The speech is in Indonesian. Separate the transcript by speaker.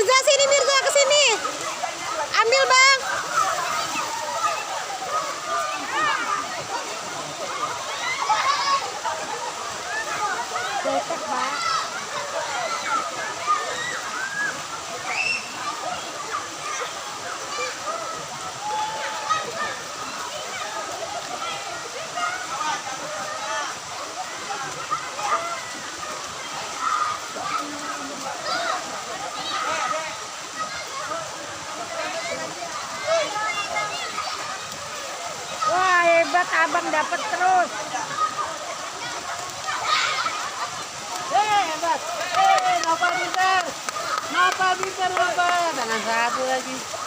Speaker 1: Mirza ke sini. Ambil, Bang. Cetek, Bang. Wah, hebat Abang dapat terus.
Speaker 2: Hebat. Nova pinter. Nova. Tangan satu lagi.